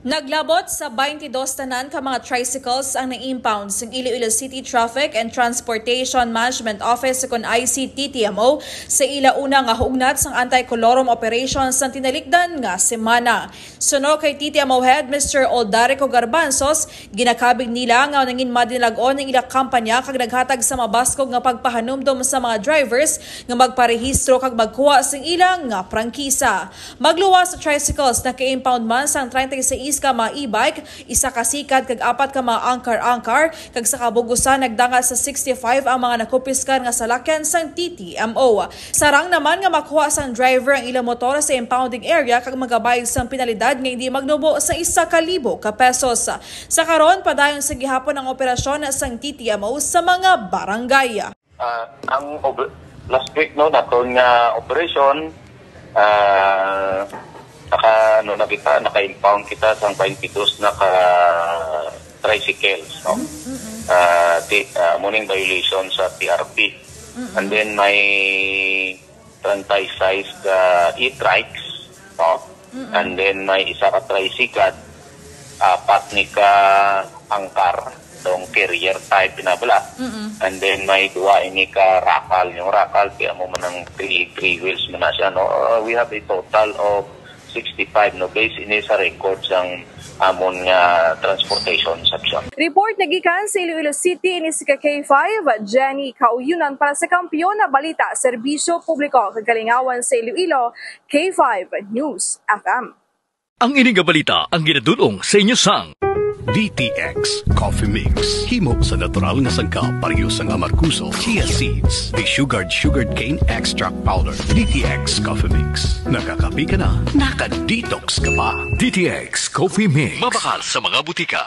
Naglabot sa 22 tanan ka mga tricycles ang na-impound sa Iloilo City Traffic and Transportation Management Office kung ICTTMO sa ilauna nga hugnat sang anti-colorum operations sa tinalikdan nga semana. Suno kay TTMO Head Mr. Oldarico Garbanzos, ginakabig nila nga nangin madinalagon ng ilang kampanya kag naghatag sa mabaskog nga pagpahanumdom sa mga drivers nga magparehistro kag magkuha sang ilang nga prangkisa. Magluwas sa tricycles na ka-impound man sang 36 ka mga e-bike, isa ka sikad kag 4 ka mga angkar-angkar, kag sa kabugusan nagdangal sa 65 ang mga nakupiskan nga salakyan sang TTMO. Sarang naman nga makuha sang driver ang ilang motor sa impounding area kag magabayad sang penalidad nga hindi magnubo sa 1,000 ka pesos. Sa karon padayon sa gihapon ang operasyon sang TTMO sa mga barangay. Ang last week naton nga operation naka-impound kita sang 22 tricycles, no? Morning violation sa TRP. And then may 36 e-trikes, no? And then may isa ka tricycle, 4 ni ka angkar, dong carrier type pinabala. And then may 2 ini ka rakal. Yung rakal, kaya mo manang 3 wheels mo na siya, no? We have a total of 65 based ini sa records ang amon nga transportation section. Report nagikan sa Iloilo City ini si K5 Jenny Kauyunan para sa Kampiyon na Balita, Serbisyo Publiko kagalingawan sa Iloilo, K5 News FM. Ang ining balita ang ginadulong sa inyo sang DTX Coffee Mix. Himo sa natural nga sangka pareho sang amarkuso, chia seeds, sugared cane extract powder. DTX Coffee Mix. Nakakapi ka na, naka-detox ka pa. DTX Coffee Mix. Mabakal sa mga butika.